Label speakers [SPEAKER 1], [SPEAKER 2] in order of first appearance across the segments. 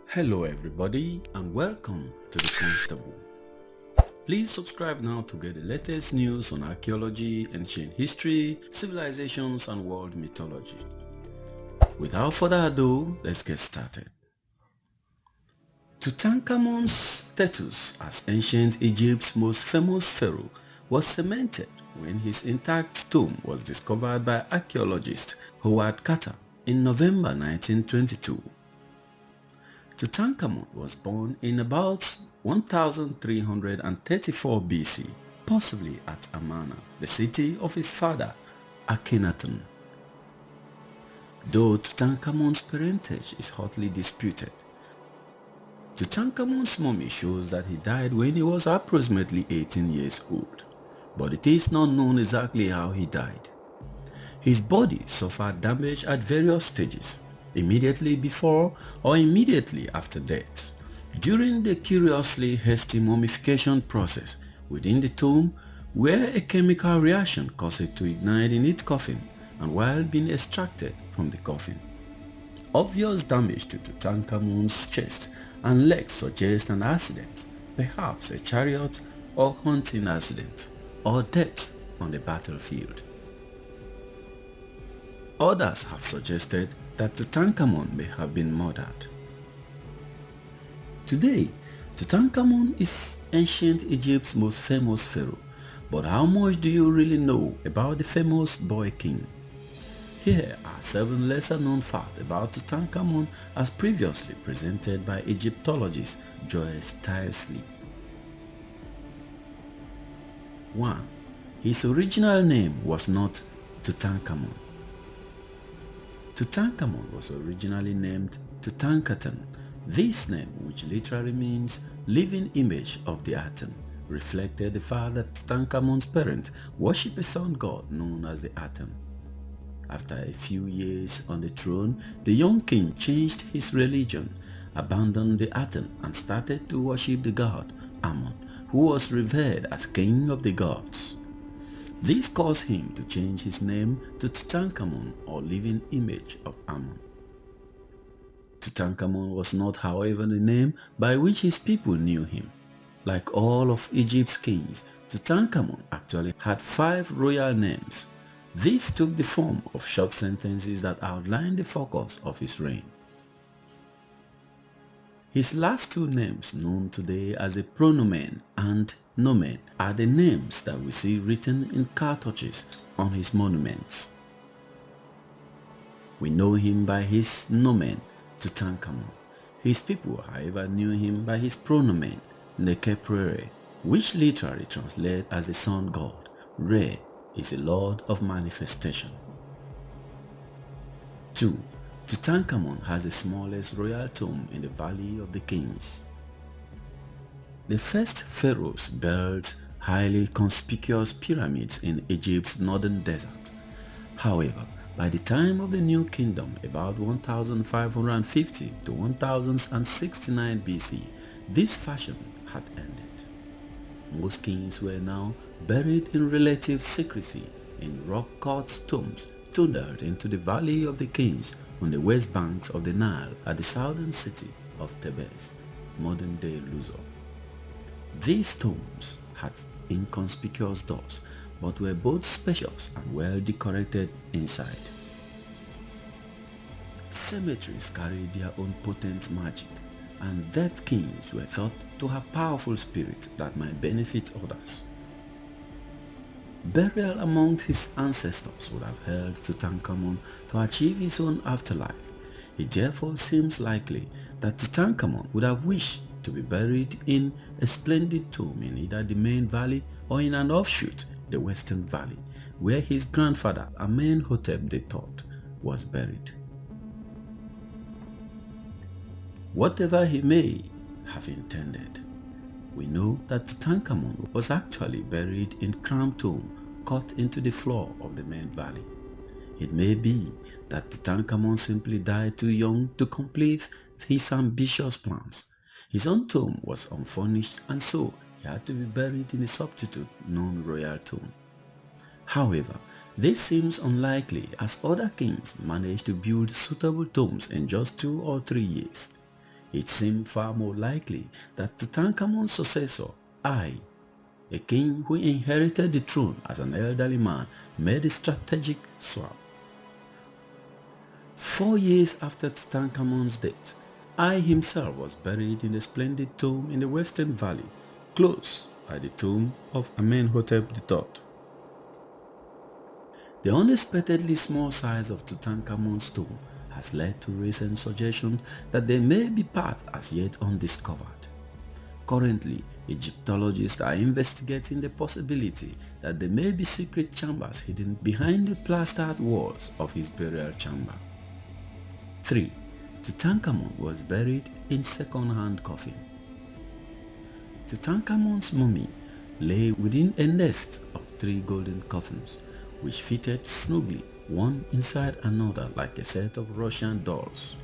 [SPEAKER 1] Hello everybody and welcome to the Constable. Please subscribe now to get the latest news on archaeology, ancient history, civilizations and world mythology. Without further ado, let's get started. Tutankhamun's status as ancient Egypt's most famous pharaoh was cemented when his intact tomb was discovered by archaeologist Howard Carter in November 1922. Tutankhamun was born in about 1334 BC, possibly at Amun, the city of his father, Akhenaten. Though Tutankhamun's parentage is hotly disputed, Tutankhamun's mummy shows that he died when he was approximately 18 years old, but it is not known exactly how he died. His body suffered damage at various stages, immediately before or immediately after death. During the curiously hasty mummification process within the tomb, where a chemical reaction caused it to ignite in its coffin and while being extracted from the coffin. Obvious damage to Tutankhamun's chest and legs suggest an accident, perhaps a chariot or hunting accident, or death on the battlefield. Others have suggested that Tutankhamun may have been murdered. Today, Tutankhamun is ancient Egypt's most famous pharaoh, but how much do you really know about the famous boy king? Here are 7 lesser known facts about Tutankhamun as previously presented by Egyptologist Joyce Tyresley. 1. His original name was not Tutankhamun. Tutankhamun was originally named Tutankhaten. This name, which literally means living image of the Aten, reflected the fact that Tutankhamun's parents worshipped a sun god known as the Aten. After a few years on the throne, the young king changed his religion, abandoned the Aten and started to worship the god Amun, who was revered as king of the gods. This caused him to change his name to Tutankhamun, or living image of Amun. Tutankhamun was not, however, the name by which his people knew him. Like all of Egypt's kings, Tutankhamun actually had 5 royal names. These took the form of short sentences that outlined the focus of his reign. His last 2 names, known today as a pronomen and nomen, are the names that we see written in cartouches on his monuments. We know him by his nomen, Tutankhamun. His people, however, knew him by his pronomen, Nekeprere, which literally translates as the sun god. Re is a lord of manifestation. 2. Tutankhamun has the smallest royal tomb in the Valley of the Kings. The first pharaohs built highly conspicuous pyramids in Egypt's northern desert. However, by the time of the New Kingdom, about 1550 to 1069 BC, this fashion had ended. Most kings were now buried in relative secrecy in rock-cut tombs tunneled into the Valley of the Kings on the west banks of the Nile at the southern city of Thebes, modern-day Luxor. These tombs had inconspicuous doors, but were both spacious and well decorated inside. Cemeteries carried their own potent magic, and dead kings were thought to have powerful spirits that might benefit others. Burial amongst his ancestors would have helped Tutankhamun to achieve his own afterlife. It therefore seems likely that Tutankhamun would have wished to be buried in a splendid tomb in either the main valley or in an offshoot, the Western Valley, where his grandfather Amenhotep III was buried. Whatever he may have intended, we know that Tutankhamun was actually buried in crown tomb cut into the floor of the main valley. It may be that Tutankhamun simply died too young to complete his ambitious plans. His own tomb was unfurnished, and so he had to be buried in a substitute known royal tomb. However, this seems unlikely as other kings managed to build suitable tombs in just 2 or 3 years. It seemed far more likely that Tutankhamun's successor, I, a king who inherited the throne as an elderly man, made a strategic swap. 4 years after Tutankhamun's death, I himself was buried in a splendid tomb in the Western Valley, close by the tomb of Amenhotep III. The unexpectedly small size of Tutankhamun's tomb has led to recent suggestions that there may be paths as yet undiscovered. Currently, Egyptologists are investigating the possibility that there may be secret chambers hidden behind the plastered walls of his burial chamber. 3. Tutankhamun was buried in second-hand coffin. Tutankhamun's mummy lay within a nest of 3 golden coffins, which fitted snugly one inside another like a set of Russian dolls.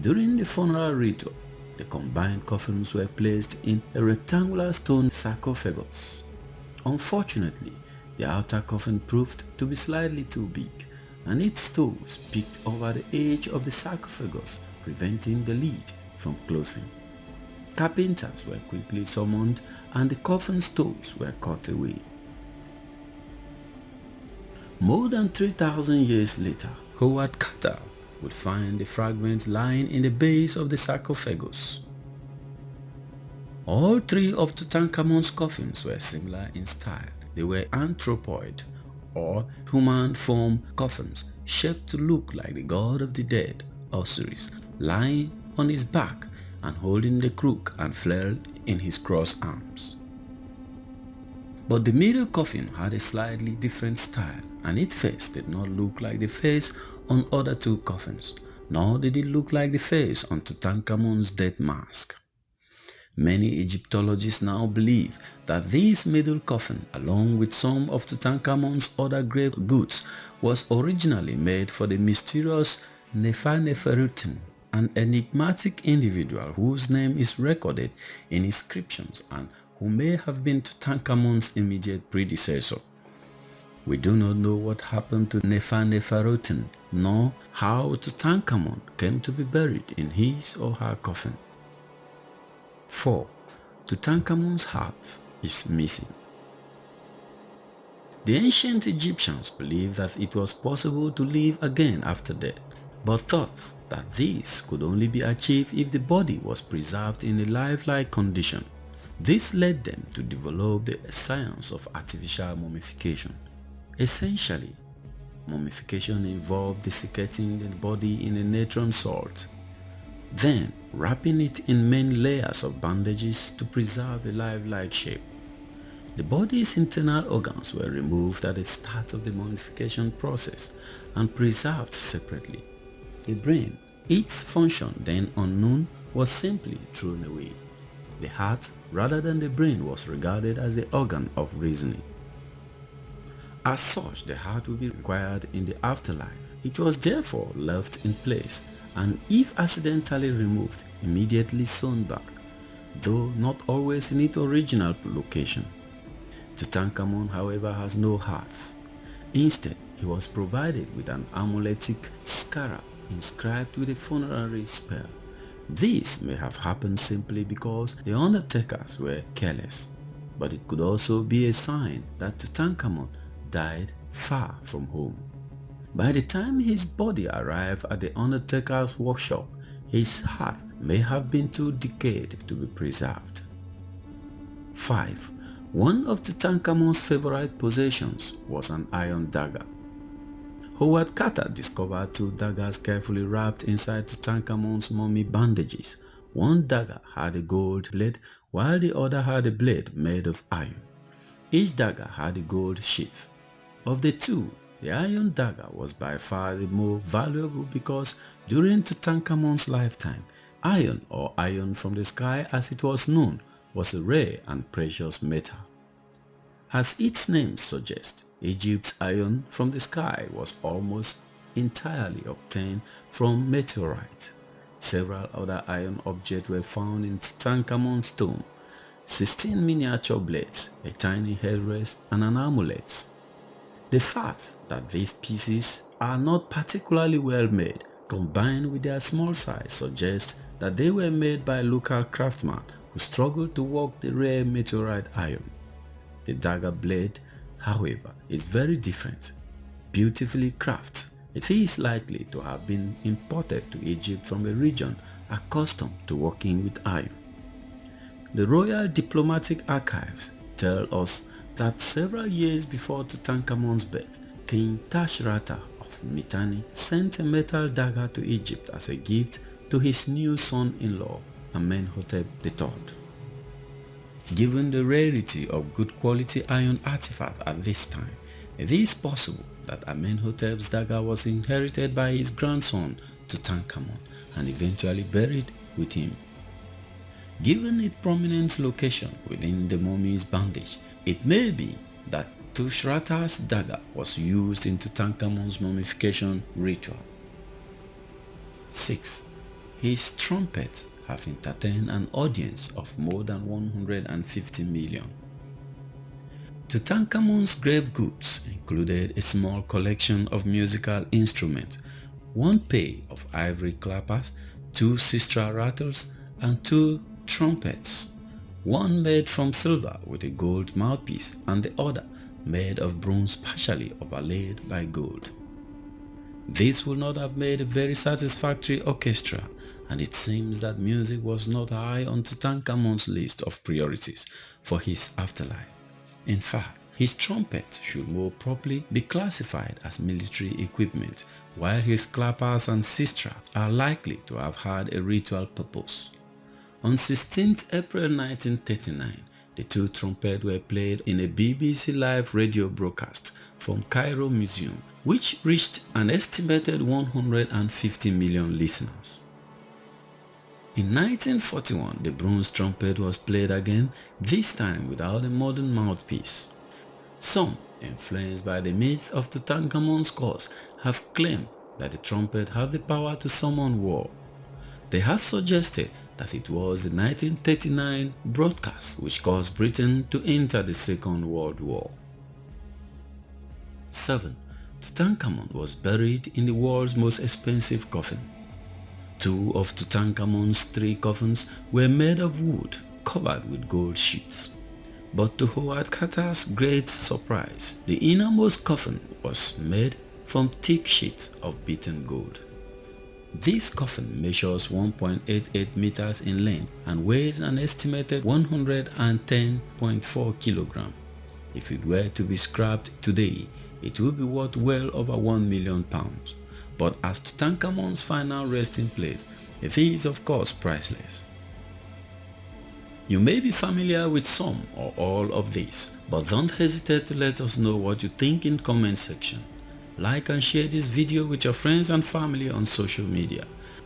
[SPEAKER 1] During the funeral ritual, the combined coffins were placed in a rectangular stone sarcophagus. Unfortunately, the outer coffin proved to be slightly too big, and its toes peeked over the edge of the sarcophagus, preventing the lid from closing. Carpenters were quickly summoned and the coffin's toes were cut away. More than 3,000 years later, Howard Carter would find the fragments lying in the base of the sarcophagus. All 3 of Tutankhamun's coffins were similar in style. They were anthropoid or human form coffins shaped to look like the god of the dead, Osiris, lying on his back and holding the crook and flail in his crossed arms. But the middle coffin had a slightly different style, and its face did not look like the face on other 2 coffins, nor did it look like the face on Tutankhamun's death mask. Many Egyptologists now believe that this middle coffin, along with some of Tutankhamun's other grave goods, was originally made for the mysterious Nefertiti, an enigmatic individual whose name is recorded in inscriptions and who may have been Tutankhamun's immediate predecessor. We do not know what happened to Nefertiti, nor how Tutankhamun came to be buried in his or her coffin. 4. Tutankhamun's heart is missing. The ancient Egyptians believed that it was possible to live again after death, but thought that this could only be achieved if the body was preserved in a lifelike condition. This led them to develop the science of artificial mummification. Essentially, mummification involved desiccating the body in a natron salt, then wrapping it in many layers of bandages to preserve a lifelike shape. The body's internal organs were removed at the start of the mummification process and preserved separately. The brain, its function then unknown, was simply thrown away. The heart, rather than the brain, was regarded as the organ of reasoning. As such, the heart would be required in the afterlife. It was therefore left in place and, if accidentally removed, immediately sewn back, though not always in its original location. Tutankhamun, however, has no heart. Instead, he was provided with an amuletic scarab inscribed with a funerary spell. This may have happened simply because the undertakers were careless, but it could also be a sign that Tutankhamun died far from home. By the time his body arrived at the undertaker's workshop, his heart may have been too decayed to be preserved. 5. One of Tutankhamun's favorite possessions was an iron dagger. Howard Carter discovered 2 daggers carefully wrapped inside Tutankhamun's mummy bandages. One dagger had a gold blade while the other had a blade made of iron. Each dagger had a gold sheath. Of the 2, the iron dagger was by far the more valuable because during Tutankhamun's lifetime, iron, or iron from the sky as it was known, was a rare and precious metal. As its name suggests, Egypt's iron from the sky was almost entirely obtained from meteorite. Several other iron objects were found in Tutankhamun's tomb: 16 miniature blades, a tiny headrest, and an amulet. The fact that these pieces are not particularly well made combined with their small size, suggests that they were made by local craftsmen who struggled to work the rare meteorite iron. The dagger blade, however, is very different. Beautifully crafted, it is likely to have been imported to Egypt from a region accustomed to working with iron. The Royal Diplomatic Archives tell us that several years before Tutankhamun's birth, King Tashrata of Mitanni sent a metal dagger to Egypt as a gift to his new son-in-law, Amenhotep III. Given the rarity of good quality iron artifacts at this time, it is possible that Amenhotep's dagger was inherited by his grandson Tutankhamun and eventually buried with him. Given its prominent location within the mummy's bandage, it may be that Tushrata's dagger was used in Tutankhamun's mummification ritual. 6. His trumpets have entertained an audience of more than 150 million. Tutankhamun's grave goods included a small collection of musical instruments, one pair of ivory clappers, 2 sistra rattles, and 2 trumpets, one made from silver with a gold mouthpiece and the other made of bronze partially overlaid by gold. This would not have made a very satisfactory orchestra, and it seems that music was not high on Tutankhamun's list of priorities for his afterlife. In fact, his trumpet should more properly be classified as military equipment, while his clappers and sistra are likely to have had a ritual purpose. On 16th April 1939, the 2 trumpets were played in a BBC Live radio broadcast from Cairo Museum, which reached an estimated 150 million listeners. In 1941, the bronze trumpet was played again, this time without a modern mouthpiece. Some, influenced by the myth of Tutankhamun's curse, have claimed that the trumpet had the power to summon war. They have suggested that it was the 1939 broadcast which caused Britain to enter the Second World War. 7. Tutankhamun was buried in the world's most expensive coffin. 2 of Tutankhamun's 3 coffins were made of wood covered with gold sheets. But to Howard Carter's great surprise, the innermost coffin was made from thick sheets of beaten gold. This coffin measures 1.88 meters in length and weighs an estimated 110.4 kilograms. If it were to be scrapped today, it would be worth well over 1 million pounds. But as Tutankhamun's final resting place, it is of course priceless. You may be familiar with some or all of this, but don't hesitate to let us know what you think in comment section. Like and share this video with your friends and family on social media.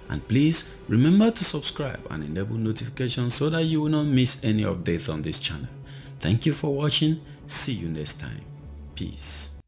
[SPEAKER 1] And please remember to subscribe and enable notifications so that you will not miss any updates on this channel. Thank you for watching. See you next time. Peace.